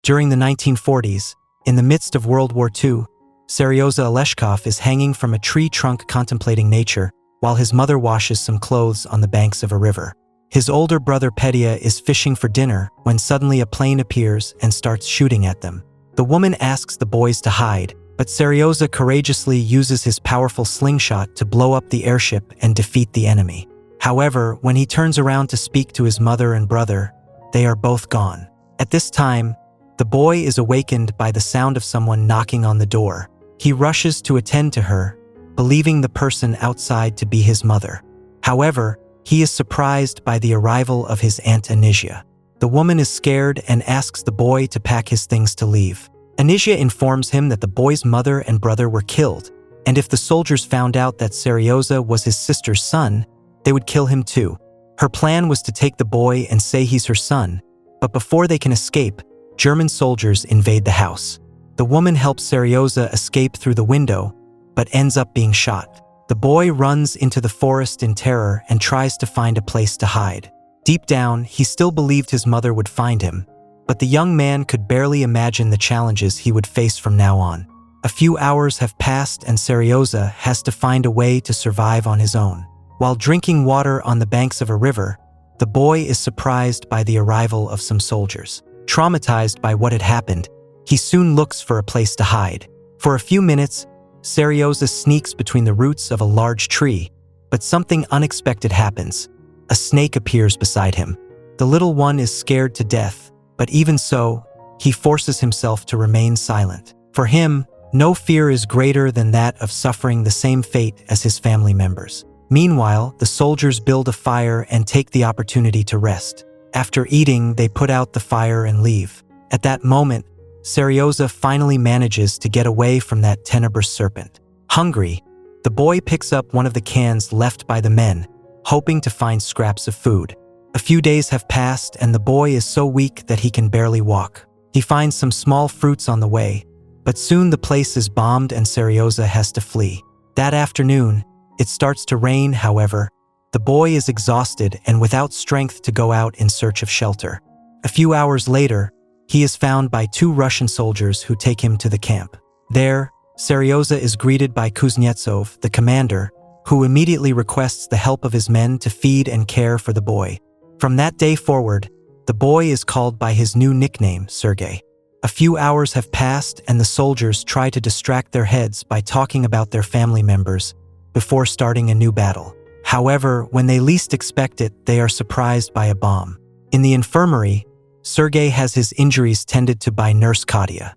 During the 1940s, in the midst of World War II, Seryoza Oleshkov is hanging from a tree trunk contemplating nature while his mother washes some clothes on the banks of a river. His older brother Petya is fishing for dinner when suddenly a plane appears and starts shooting at them. The woman asks the boys to hide, but Seryoza courageously uses his powerful slingshot to blow up the airship and defeat the enemy. However, when he turns around to speak to his mother and brother, they are both gone. At this time, the boy is awakened by the sound of someone knocking on the door. He rushes to attend to her, believing the person outside to be his mother. However, he is surprised by the arrival of his Aunt Anisia. The woman is scared and asks the boy to pack his things to leave. Anisia informs him that the boy's mother and brother were killed, and if the soldiers found out that Seryoza was his sister's son, they would kill him too. Her plan was to take the boy and say he's her son, but before they can escape, German soldiers invade the house. The woman helps Seryoza escape through the window, but ends up being shot. The boy runs into the forest in terror and tries to find a place to hide. Deep down, he still believed his mother would find him, but the young man could barely imagine the challenges he would face from now on. A few hours have passed and Seryoza has to find a way to survive on his own. While drinking water on the banks of a river, the boy is surprised by the arrival of some soldiers. Traumatized by what had happened, he soon looks for a place to hide. For a few minutes, Seryoza sneaks between the roots of a large tree, but something unexpected happens. A snake appears beside him. The little one is scared to death, but even so, he forces himself to remain silent. For him, no fear is greater than that of suffering the same fate as his family members. Meanwhile, the soldiers build a fire and take the opportunity to rest. After eating, they put out the fire and leave. At that moment, Seryoza finally manages to get away from that tenebrous serpent. Hungry, the boy picks up one of the cans left by the men, hoping to find scraps of food. A few days have passed and the boy is so weak that he can barely walk. He finds some small fruits on the way, but soon the place is bombed and Seryoza has to flee. That afternoon, it starts to rain, however. The boy is exhausted and without strength to go out in search of shelter. A few hours later, he is found by two Russian soldiers who take him to the camp. There, Seryoza is greeted by Kuznetsov, the commander, who immediately requests the help of his men to feed and care for the boy. From that day forward, the boy is called by his new nickname, Sergei. A few hours have passed and the soldiers try to distract their heads by talking about their family members before starting a new battle. However, when they least expect it, they are surprised by a bomb. In the infirmary, Sergei has his injuries tended to by Nurse Katya.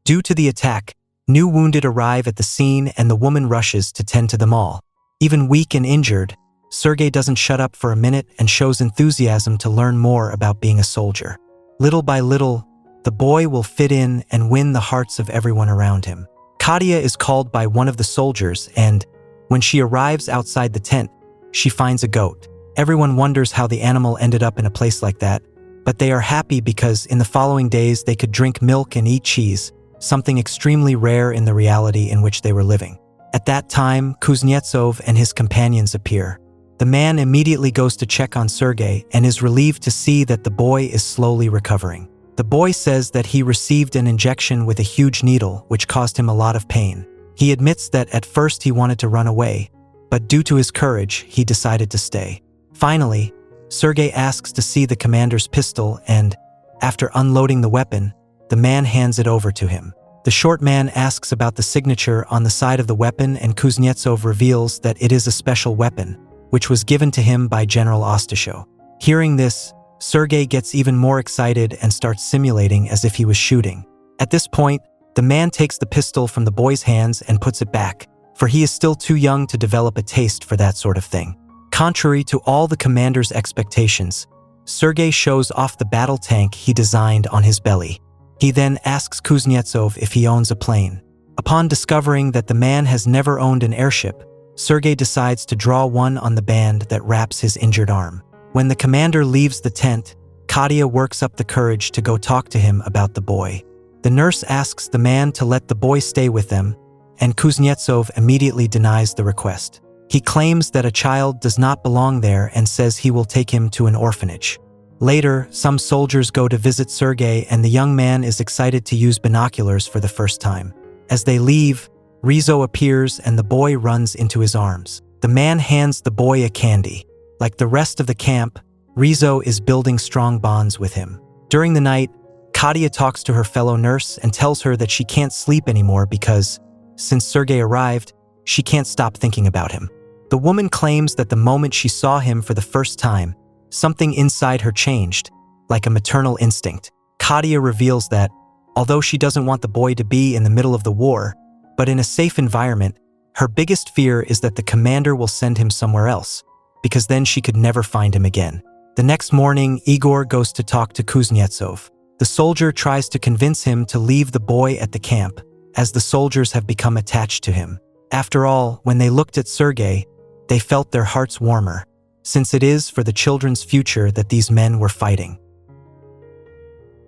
Due to the attack, new wounded arrive at the scene and the woman rushes to tend to them all. Even weak and injured, Sergei doesn't shut up for a minute and shows enthusiasm to learn more about being a soldier. Little by little, the boy will fit in and win the hearts of everyone around him. Katya is called by one of the soldiers and, when she arrives outside the tent, she finds a goat. Everyone wonders how the animal ended up in a place like that, but they are happy because in the following days they could drink milk and eat cheese, something extremely rare in the reality in which they were living. At that time, Kuznetsov and his companions appear. The man immediately goes to check on Sergei and is relieved to see that the boy is slowly recovering. The boy says that he received an injection with a huge needle, which caused him a lot of pain. He admits that at first he wanted to run away, but due to his courage, he decided to stay. Finally, Sergei asks to see the commander's pistol and, after unloading the weapon, the man hands it over to him. The short man asks about the signature on the side of the weapon and Kuznetsov reveals that it is a special weapon, which was given to him by General Ostasho. Hearing this, Sergei gets even more excited and starts simulating as if he was shooting. At this point, the man takes the pistol from the boy's hands and puts it back, for he is still too young to develop a taste for that sort of thing. Contrary to all the commander's expectations, Sergei shows off the battle tank he designed on his belly. He then asks Kuznetsov if he owns a plane. Upon discovering that the man has never owned an airship, Sergei decides to draw one on the band that wraps his injured arm. When the commander leaves the tent, Katya works up the courage to go talk to him about the boy. The nurse asks the man to let the boy stay with them, and Kuznetsov immediately denies the request. He claims that a child does not belong there and says he will take him to an orphanage. Later, some soldiers go to visit Sergei and the young man is excited to use binoculars for the first time. As they leave, Rizzo appears and the boy runs into his arms. The man hands the boy a candy. Like the rest of the camp, Rizzo is building strong bonds with him. During the night, Katia talks to her fellow nurse and tells her that she can't sleep anymore because, since Sergei arrived, she can't stop thinking about him. The woman claims that the moment she saw him for the first time, something inside her changed, like a maternal instinct. Katia reveals that, although she doesn't want the boy to be in the middle of the war, but in a safe environment, her biggest fear is that the commander will send him somewhere else, because then she could never find him again. The next morning, Igor goes to talk to Kuznetsov. The soldier tries to convince him to leave the boy at the camp, as the soldiers have become attached to him. After all, when they looked at Sergei, they felt their hearts warmer, since it is for the children's future that these men were fighting.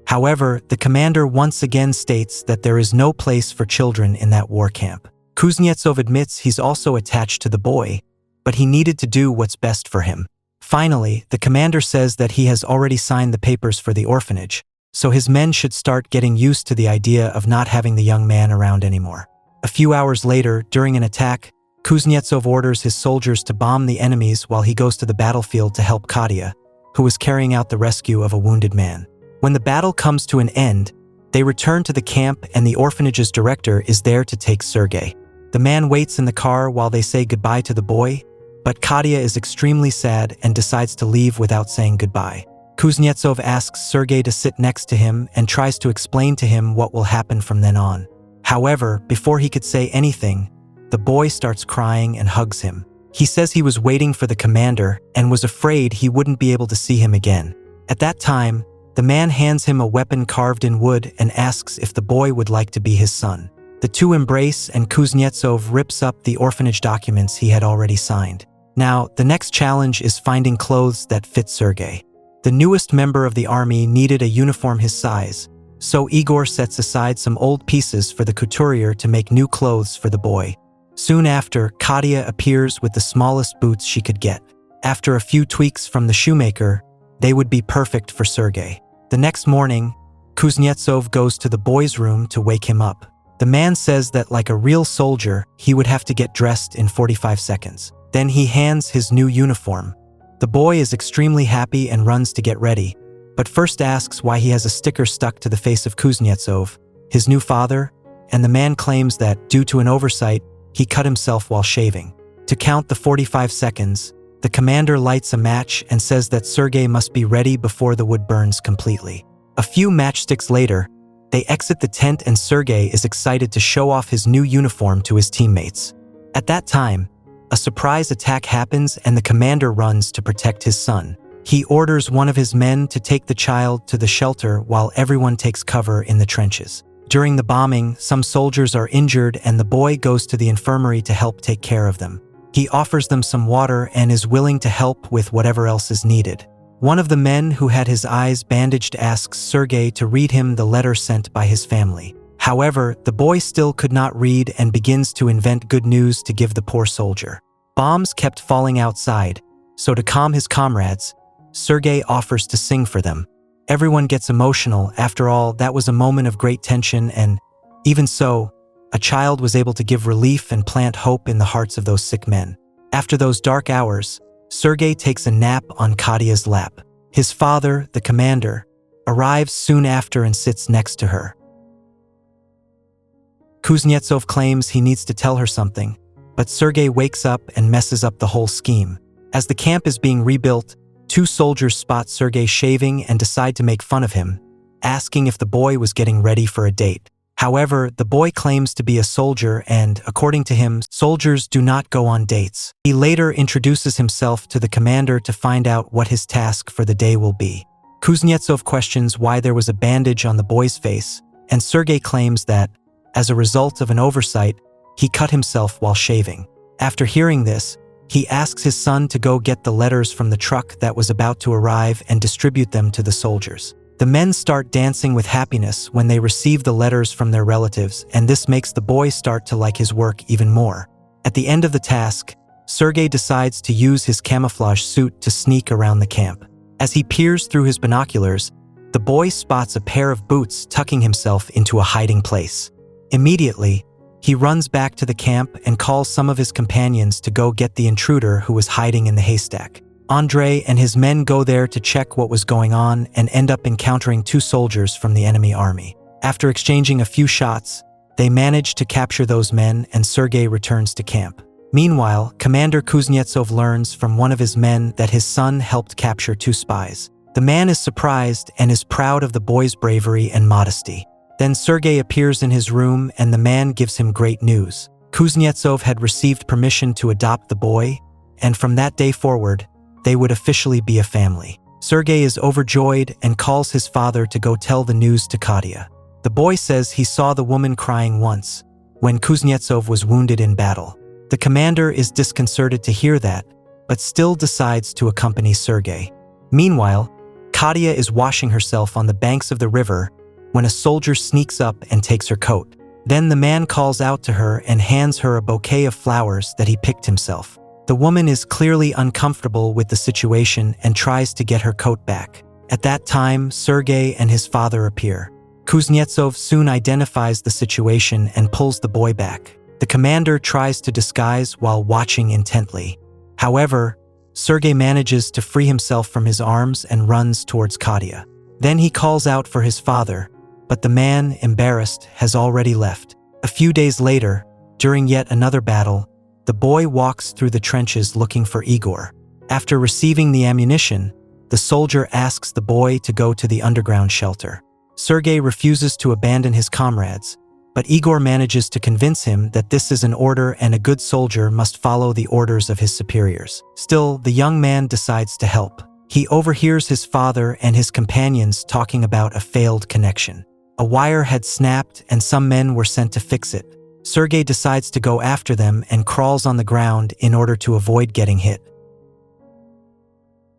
However, the commander once again states that there is no place for children in that war camp. Kuznetsov admits he's also attached to the boy, but he needed to do what's best for him. Finally, the commander says that he has already signed the papers for the orphanage, so his men should start getting used to the idea of not having the young man around anymore. A few hours later, during an attack, Kuznetsov orders his soldiers to bomb the enemies while he goes to the battlefield to help Katia, who is carrying out the rescue of a wounded man. When the battle comes to an end, they return to the camp and the orphanage's director is there to take Sergei. The man waits in the car while they say goodbye to the boy, but Katia is extremely sad and decides to leave without saying goodbye. Kuznetsov asks Sergei to sit next to him and tries to explain to him what will happen from then on. However, before he could say anything, the boy starts crying and hugs him. He says he was waiting for the commander and was afraid he wouldn't be able to see him again. At that time, the man hands him a weapon carved in wood and asks if the boy would like to be his son. The two embrace and Kuznetsov rips up the orphanage documents he had already signed. Now, the next challenge is finding clothes that fit Sergei. The newest member of the army needed a uniform his size, so Igor sets aside some old pieces for the couturier to make new clothes for the boy. Soon after, Katia appears with the smallest boots she could get. After a few tweaks from the shoemaker, they would be perfect for Sergei. The next morning, Kuznetsov goes to the boy's room to wake him up. The man says that like a real soldier, he would have to get dressed in 45 seconds. Then he hands his new uniform. The boy is extremely happy and runs to get ready, but first asks why he has a sticker stuck to the face of Kuznetsov, his new father, and the man claims that, due to an oversight, he cut himself while shaving. To count the 45 seconds, the commander lights a match and says that Sergei must be ready before the wood burns completely. A few matchsticks later, they exit the tent and Sergei is excited to show off his new uniform to his teammates. At that time, a surprise attack happens and the commander runs to protect his son. He orders one of his men to take the child to the shelter while everyone takes cover in the trenches. During the bombing, some soldiers are injured and the boy goes to the infirmary to help take care of them. He offers them some water and is willing to help with whatever else is needed. One of the men who had his eyes bandaged asks Sergei to read him the letter sent by his family. However, the boy still could not read and begins to invent good news to give the poor soldier. Bombs kept falling outside, so to calm his comrades, Sergei offers to sing for them. Everyone gets emotional. After all, that was a moment of great tension, and even so, a child was able to give relief and plant hope in the hearts of those sick men. After those dark hours, Sergei takes a nap on Katia's lap. His father, the commander, arrives soon after and sits next to her. Kuznetsov claims he needs to tell her something, but Sergei wakes up and messes up the whole scheme. As the camp is being rebuilt, two soldiers spot Sergei shaving and decide to make fun of him, asking if the boy was getting ready for a date. However, the boy claims to be a soldier and, according to him, soldiers do not go on dates. He later introduces himself to the commander to find out what his task for the day will be. Kuznetsov questions why there was a bandage on the boy's face, and Sergei claims that, as a result of an oversight, he cut himself while shaving. After hearing this, he asks his son to go get the letters from the truck that was about to arrive and distribute them to the soldiers. The men start dancing with happiness when they receive the letters from their relatives, and this makes the boy start to like his work even more. At the end of the task, Sergei decides to use his camouflage suit to sneak around the camp. As he peers through his binoculars, the boy spots a pair of boots tucking himself into a hiding place. Immediately, he runs back to the camp and calls some of his companions to go get the intruder who was hiding in the haystack. Andre and his men go there to check what was going on and end up encountering 2 soldiers from the enemy army. After exchanging a few shots, they manage to capture those men and Sergei returns to camp. Meanwhile, Commander Kuznetsov learns from one of his men that his son helped capture 2 spies. The man is surprised and is proud of the boy's bravery and modesty. Then Sergei appears in his room and the man gives him great news. Kuznetsov had received permission to adopt the boy, and from that day forward, they would officially be a family. Sergei is overjoyed and calls his father to go tell the news to Katya. The boy says he saw the woman crying once, when Kuznetsov was wounded in battle. The commander is disconcerted to hear that, but still decides to accompany Sergei. Meanwhile, Katya is washing herself on the banks of the river when a soldier sneaks up and takes her coat. Then the man calls out to her and hands her a bouquet of flowers that he picked himself. The woman is clearly uncomfortable with the situation and tries to get her coat back. At that time, Sergei and his father appear. Kuznetsov soon identifies the situation and pulls the boy back. The commander tries to disguise while watching intently. However, Sergei manages to free himself from his arms and runs towards Katya. Then he calls out for his father, but the man, embarrassed, has already left. A few days later, during yet another battle, the boy walks through the trenches looking for Igor. After receiving the ammunition, the soldier asks the boy to go to the underground shelter. Sergei refuses to abandon his comrades, but Igor manages to convince him that this is an order and a good soldier must follow the orders of his superiors. Still, the young man decides to help. He overhears his father and his companions talking about a failed connection. A wire had snapped and some men were sent to fix it. Sergei decides to go after them and crawls on the ground in order to avoid getting hit.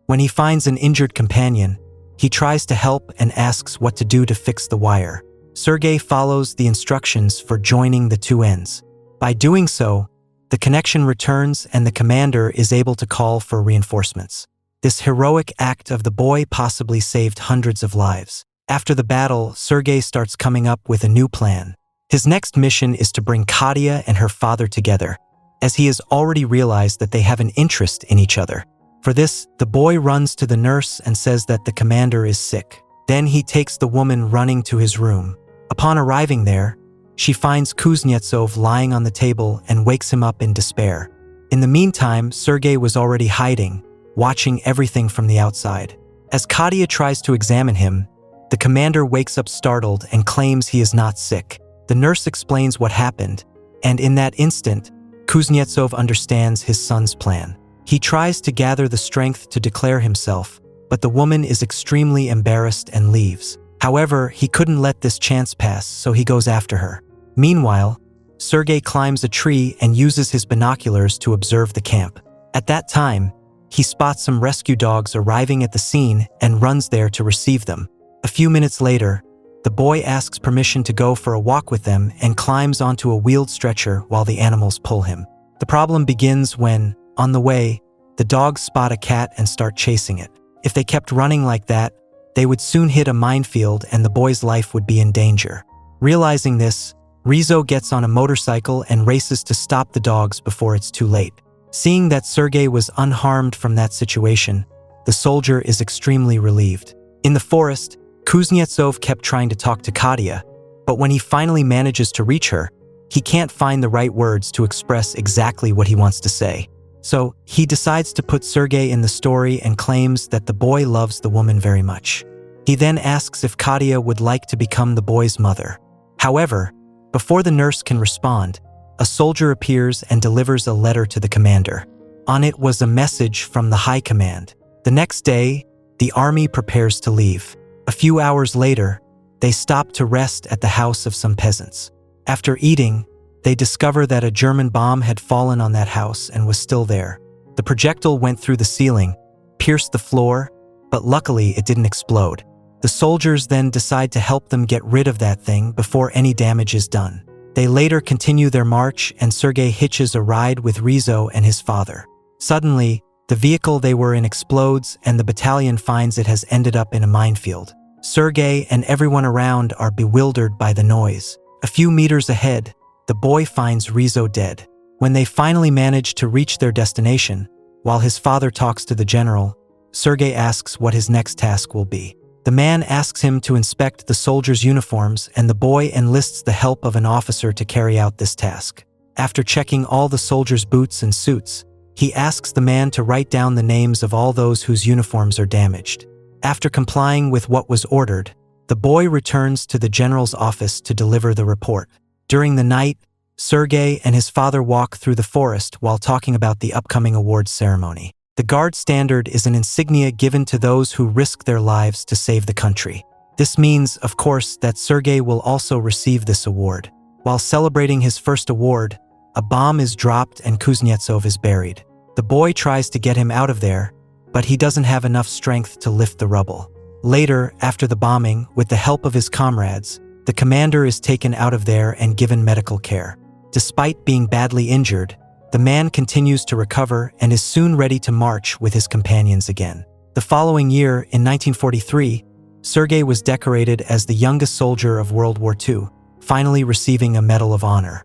When he finds an injured companion, he tries to help and asks what to do to fix the wire. Sergei follows the instructions for joining the 2 ends. By doing so, the connection returns and the commander is able to call for reinforcements. This heroic act of the boy possibly saved hundreds of lives. After the battle, Sergei starts coming up with a new plan. His next mission is to bring Katya and her father together, as he has already realized that they have an interest in each other. For this, the boy runs to the nurse and says that the commander is sick. Then he takes the woman running to his room. Upon arriving there, she finds Kuznetsov lying on the table and wakes him up in despair. In the meantime, Sergei was already hiding, watching everything from the outside. As Katya tries to examine him, the commander wakes up startled and claims he is not sick. The nurse explains what happened, and in that instant, Kuznetsov understands his son's plan. He tries to gather the strength to declare himself, but the woman is extremely embarrassed and leaves. However, he couldn't let this chance pass, so he goes after her. Meanwhile, Sergei climbs a tree and uses his binoculars to observe the camp. At that time, he spots some rescue dogs arriving at the scene and runs there to receive them. A few minutes later, the boy asks permission to go for a walk with them and climbs onto a wheeled stretcher while the animals pull him. The problem begins when, on the way, the dogs spot a cat and start chasing it. If they kept running like that, they would soon hit a minefield and the boy's life would be in danger. Realizing this, Rizzo gets on a motorcycle and races to stop the dogs before it's too late. Seeing that Sergei was unharmed from that situation, the soldier is extremely relieved. In the forest, Kuznetsov kept trying to talk to Katya, but when he finally manages to reach her, he can't find the right words to express exactly what he wants to say. So, he decides to put Sergei in the story and claims that the boy loves the woman very much. He then asks if Katya would like to become the boy's mother. However, before the nurse can respond, a soldier appears and delivers a letter to the commander. On it was a message from the high command. The next day, the army prepares to leave. A few hours later, they stop to rest at the house of some peasants. After eating, they discover that a German bomb had fallen on that house and was still there. The projectile went through the ceiling, pierced the floor, but luckily it didn't explode. The soldiers then decide to help them get rid of that thing before any damage is done. They later continue their march and Sergei hitches a ride with Rizzo and his father. Suddenly, The vehicle they were in explodes, and the battalion finds it has ended up in a minefield. Sergei and everyone around are bewildered by the noise. A few meters ahead, the boy finds Rizzo dead. When they finally manage to reach their destination, while his father talks to the general, Sergei asks what his next task will be. The man asks him to inspect the soldiers' uniforms, and the boy enlists the help of an officer to carry out this task. After checking all the soldiers' boots and suits, he asks the man to write down the names of all those whose uniforms are damaged. After complying with what was ordered, the boy returns to the general's office to deliver the report. During the night, Sergei and his father walk through the forest while talking about the upcoming awards ceremony. The Guard Standard is an insignia given to those who risk their lives to save the country. This means, of course, that Sergei will also receive this award. While celebrating his first award, a bomb is dropped and Kuznetsov is buried. The boy tries to get him out of there, but he doesn't have enough strength to lift the rubble. Later, after the bombing, with the help of his comrades, the commander is taken out of there and given medical care. Despite being badly injured, the man continues to recover and is soon ready to march with his companions again. The following year, in 1943, Sergei was decorated as the youngest soldier of World War II, finally receiving a Medal of Honor.